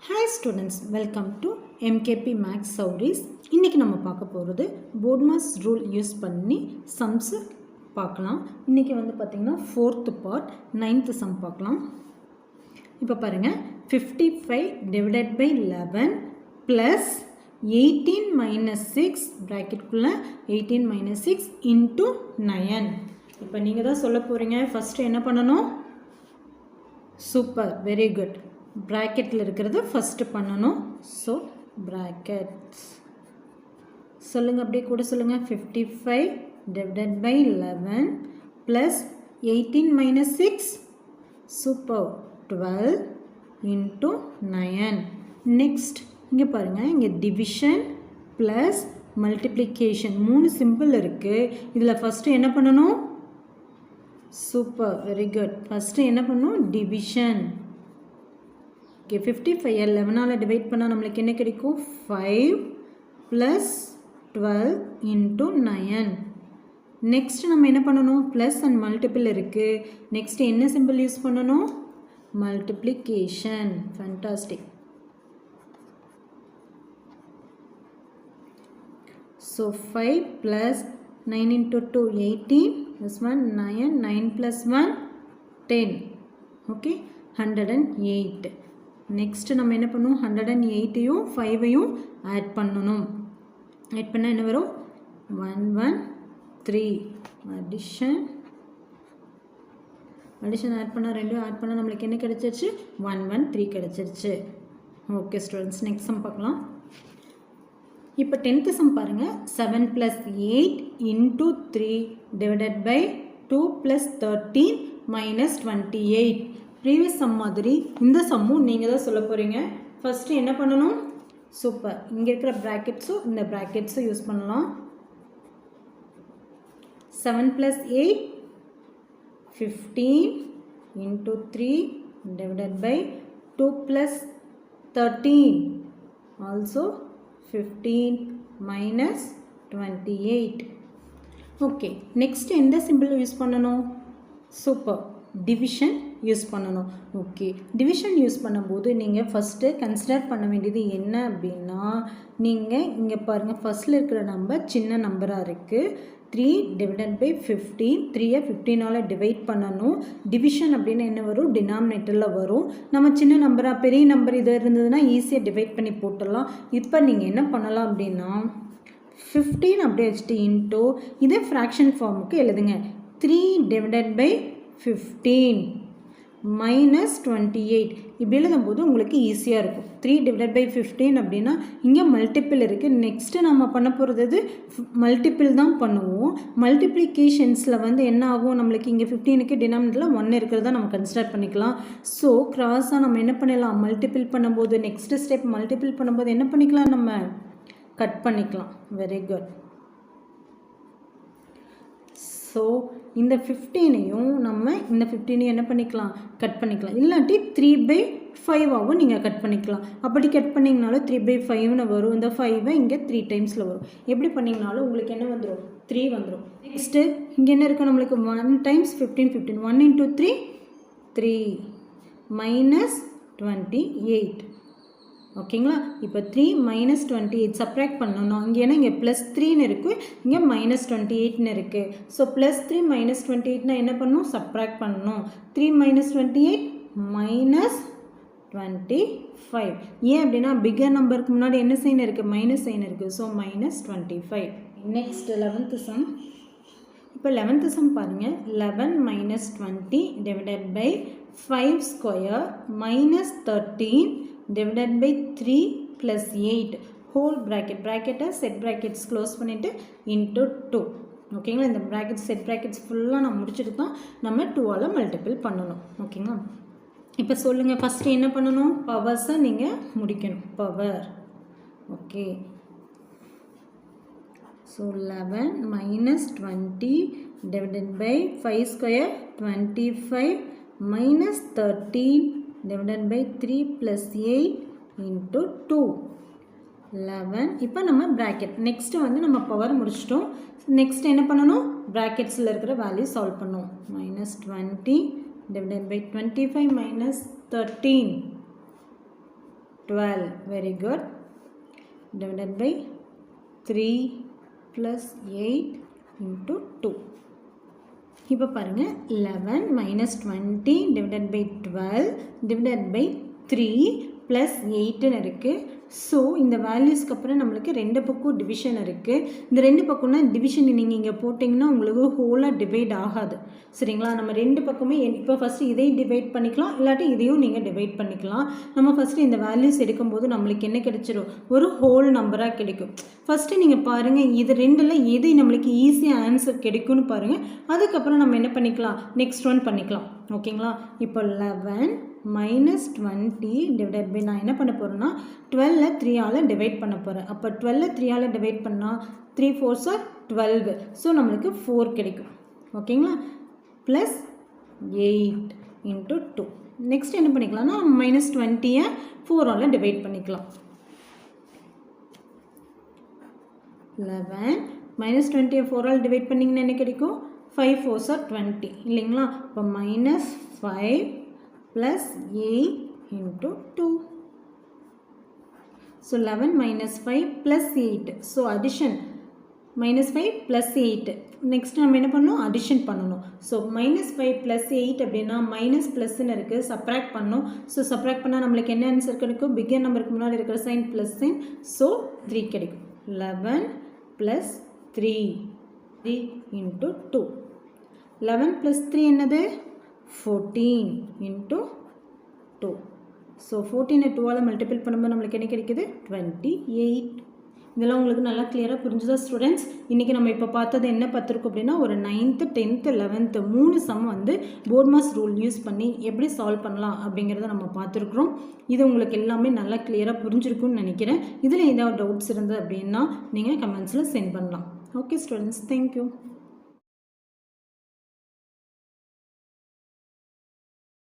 Hi students, welcome to MKP Max Sauris. இன்னைக்கு நம்ம பார்க்க போகிறது BODMAS ரூல் யூஸ் பண்ணி சம்ஸ் பார்க்கலாம். இன்னைக்கு வந்து பார்த்தீங்கன்னா 4th part 9th sum பார்க்கலாம். இப்போ பாருங்க 55 divided by 11 plus 18 minus 6 bracket குள்ள 18 minus 6 into 9. இப்போ நீங்கள் தான் சொல்ல போகிறீங்க. ஃபஸ்ட்டு என்ன பண்ணணும்? Super, very good. ப்ராக்கெட்டில் இருக்கிறது ஃபஸ்ட்டு பண்ணணும். ஸோ ப்ராக்கெட்ஸ் சொல்லுங்கள், அப்படியே கூட சொல்லுங்கள். 55 divided by 11 plus 18 minus 6 super 12 into 9. Next இங்கே பாருங்கள், இங்கே டிவிஷன் ப்ளஸ் மல்டிப்ளிகேஷன் 3 சிம்பிள் இருக்குது. இதில் ஃபஸ்ட்டு என்ன பண்ணணும்? Super, very good. ஃபஸ்ட்டு என்ன பண்ணணும்? டிவிஷன். ஓகே, 55 11ஆல் டிவைட் பண்ணால் நம்மளுக்கு என்ன கிடைக்கும்? 5 ப்ளஸ் 12 இன்ட்டு 9. நெக்ஸ்ட் நம்ம என்ன பண்ணணும்? ப்ளஸ் அண்ட் மல்டிபிள் இருக்குது. நெக்ஸ்ட் என்ன சிம்பிள் யூஸ் பண்ணணும்? Multiplication. Fantastic. So 5 plus 9 into 2 18 plus 1 9 9 plus 1 10. Okay, 108. Next நம்ம என்ன பண்ணுவோம்? 108ஐயும் 5ஐயும் ஆட் பண்ணணும். ஆட் பண்ணால் என்ன வரும்? 113. அடிஷன் ஆட் பண்ணால் ரெண்டும் ஆட் பண்ணால் நம்மளுக்கு என்ன கிடச்சிருச்சு? 113 கிடச்சிருச்சு. ஓகே ஸ்டூடெண்ட்ஸ், நெக்ஸ்ட் சம் பார்க்கலாம். இப்போ 10th சம் பாருங்கள். 7 plus 8 into 3 divided by 2 plus 13 minus 28. Previous some மாதிரி இந்த சம்மும் நீங்கள் தான் சொல்ல போகிறீங்க. ஃபஸ்ட்டு என்ன பண்ணணும்? சூப்பர், இங்கே இருக்கிற ப்ராக்கெட்ஸும் இந்த ப்ராக்கெட்ஸும் யூஸ் பண்ணலாம். 7 plus 8 15 into 3 divided by 2 plus 13 also 15 minus 28. Okay, next எந்த சிம்பிள் யூஸ் பண்ணணும்? சூப்பர், டிவிஷன் யூஸ் பண்ணணும். ஓகே, டிவிஷன் யூஸ் பண்ணும்போது நீங்கள் ஃபஸ்ட்டு கன்சிடர் பண்ண வேண்டியது என்ன அப்படின்னா, நீங்கள் இங்கே பாருங்கள், ஃபஸ்ட்டில் இருக்கிற நம்பர் சின்ன நம்பராக இருக்குது. 3 divided by 15. 3ஐ 15ஆல் டிவைட் பண்ணணும். டிவிஷன் அப்படின்னு என்ன வரும்? டினாமினேட்டரில் வரும். நம்ம சின்ன நம்பராக பெரிய நம்பர் இது இருந்ததுன்னா ஈஸியாக டிவைட் பண்ணி போட்டுடலாம். இப்போ நீங்கள் என்ன பண்ணலாம் அப்படின்னா 15 அப்படியே வச்சுட்டு இன்டூ இதே ஃப்ராக்ஷன் ஃபார்முக்கு எழுதுங்க. 3 divided by 15 minus 28. இப்படி எழுதும்போது உங்களுக்கு ஈஸியாக இருக்கும். 3 divided by 15 அப்படின்னா இங்கே மல்டிப்பிள் இருக்குது. நெக்ஸ்ட்டு நம்ம பண்ண போகிறது மல்டிப்பிள் தான் பண்ணுவோம். மல்டிப்ளிகேஷன்ஸில் வந்து என்ன ஆகும்? நம்மளுக்கு இங்கே 15க்கு டினாமினேட்டரில் 1 இருக்கிறதா நம்ம கன்சிடர் பண்ணிக்கலாம். ஸோ கிராஸாக நம்ம என்ன பண்ணிடலாம்? மல்டிப்பிள் பண்ணும்போது நெக்ஸ்ட்டு ஸ்டெப் மல்டிப்பிள் பண்ணும்போது என்ன பண்ணிக்கலாம்? நம்ம கட் பண்ணிக்கலாம். Very good. ஸோ இந்த 15ஐயும் நம்ம இந்த 15ஐயும் என்ன பண்ணிக்கலாம்? கட் பண்ணிக்கலாம். இல்லாட்டி 3/5ஆகவும் நீங்கள் கட் பண்ணிக்கலாம். அப்படி கட் பண்ணிங்கனாலும் 3/5ன்னு வரும். இந்த 5ஐ இங்கே 3 டைம்ஸில் வரும். எப்படி பண்ணிங்கனாலும் உங்களுக்கு என்ன வந்துடும்? 3 வந்துடும். நெக்ஸ்ட்டு இங்கே என்ன இருக்கும்? நம்மளுக்கு 1 times 15 15. 1 into 3 3 minus 28. ஓகேங்களா? இப்போ 3 minus 28 சப்ராக்ட் பண்ணணும். இங்கே ஏன்னா இங்கே ப்ளஸ் 3ன்னு இருக்குது, இங்கே மைனஸ் 28ன்னு இருக்குது. ஸோ ப்ளஸ் 3 மைனஸ் 28னா என்ன பண்ணணும்? சப்ராக்ட் பண்ணணும். 3 minus 28 minus 25. ஏன் அப்படின்னா பிகர் நம்பருக்கு முன்னாடி என்ன சைன் இருக்குது? மைனஸ் சைன் இருக்குது. So minus 25. Next 11th sum. இப்போ 11th சம் பாருங்கள். 11 minus 20 divided by 5 square minus 13 divided by 3 plus 8 whole bracket. bracket set brackets close பண்ணிட்டு into 2. ஓகேங்களா? இந்த brackets set brackets ஃபுல்லாக நான் முடிச்சுட்டு தான் நம்ம 2ஆல் மல்டிபிள் பண்ணணும். ஓகேங்களா? இப்போ சொல்லுங்கள், ஃபஸ்ட்டு என்ன பண்ணணும்? பவர்ஸை நீங்கள் முடிக்கணும். Power. Okay, so 11 minus 20 divided by 5 square 25 minus 13 divided by 3 plus 8 into 2 11. இப்போ நம்ம bracket நெக்ஸ்ட்டு வந்து நம்ம பவர் முடிச்சிட்டோம். நெக்ஸ்ட் என்ன பண்ணணும்? ப்ராக்கெட்ஸில் இருக்கிற வேல்யூ சால்வ் பண்ணணும். minus 20 divided by 25 minus 13 12. Very good. Divided by 3 plus 8 into 2. இப்போ பாருங்க 11 minus 20 divided by 12 divided by 3 plus 8 இருக்கு. ஸோ இந்த வேல்யூஸ்க்கு அப்புறம் நம்மளுக்கு ரெண்டு பக்கம் டிவிஷன் இருக்குது. இந்த ரெண்டு பக்கம்னா டிவிஷன் நீங்கள் இங்கே போட்டிங்கன்னா உங்களுக்கு ஹோலாக டிவைட் ஆகாது. சரிங்களா? நம்ம ரெண்டு பக்கமே இப்போ ஃபஸ்ட்டு இதையும் டிவைட் பண்ணிக்கலாம், இல்லாட்டி இதையும் நீங்கள் டிவைட் பண்ணிக்கலாம். நம்ம ஃபஸ்ட்டு இந்த வேல்யூஸ் எடுக்கும்போது நம்மளுக்கு என்ன கிடைச்சிடும்? ஒரு ஹோல் நம்பராக கிடைக்கும். ஃபஸ்ட்டு நீங்கள் பாருங்கள், இது ரெண்டில் எது நம்மளுக்கு ஈஸியாக ஆன்சர் கிடைக்கும்னு பாருங்கள். அதுக்கப்புறம் நம்ம என்ன பண்ணிக்கலாம்? நெக்ஸ்ட் ஒன் பண்ணிக்கலாம். ஓகேங்களா? இப்போ 11 minus 20 divided by நான் என்ன பண்ண போகிறேன்னா 12 3ஆல் டிவைட் பண்ண போகிறேன். அப்போ 12 3ஆல் டிவைட் பண்ணால் 3 4s are 12. ஸோ நம்மளுக்கு 4 கிடைக்கும். ஓகேங்களா? Plus 8 into 2. நெக்ஸ்ட் என்ன பண்ணிக்கலாம்னா மைனஸ் 20 4ஆல் டிவைட் பண்ணிக்கலாம். 11 minus 20 4ஆல் டிவைட் பண்ணிங்கன்னா என்ன கிடைக்கும்? 5 4s are 20 இல்லைங்களா? இப்போ minus 5 plus 8 into 2. So 11 minus 5 plus 8. So addition. Minus 5 plus 8. Next நம்ம என்ன பண்ணணும்? Addition பண்ணணும். So minus 5 plus 8 அப்படின்னா minus plus இருக்கு, subtract பண்ணணும். So subtract பண்ணால் நம்மளுக்கு என்ன ஆன்சர் கிடைக்கும்? பிக்கர் நம்பருக்கு முன்னாடி இருக்கிற சைன் ப்ளஸ் சைன். So 3 கிடைக்கும். 11 plus 3. 3 into 2. 11 plus 3 என்னது? 14 into 2. So 14 2ஆல் மல்டிபிள் பண்ணும்போது நம்மளுக்கு என்ன கிடைக்குது? 28. இதெல்லாம் உங்களுக்கு நல்லா கிளியராக புரிஞ்சுதா ஸ்டூடெண்ட்ஸ்? இன்றைக்கி நம்ம இப்போ பார்த்தது என்ன பார்த்துருக்கோம் அப்படின்னா ஒரு 9th 10th 11th 3 சம் வந்து போர்ட் மாஸ் ரூல் யூஸ் பண்ணி எப்படி சால்வ் பண்ணலாம் அப்படிங்கிறத நம்ம பார்த்துருக்குறோம். இது உங்களுக்கு எல்லாமே நல்லா கிளியராக புரிஞ்சிருக்குன்னு நினைக்கிறேன். இதில் ஏதாவது டவுட்ஸ் இருந்தது அப்படின்னா நீங்கள் கமெண்ட்ஸில் சென்ட் பண்ணலாம். Okay students, thank you.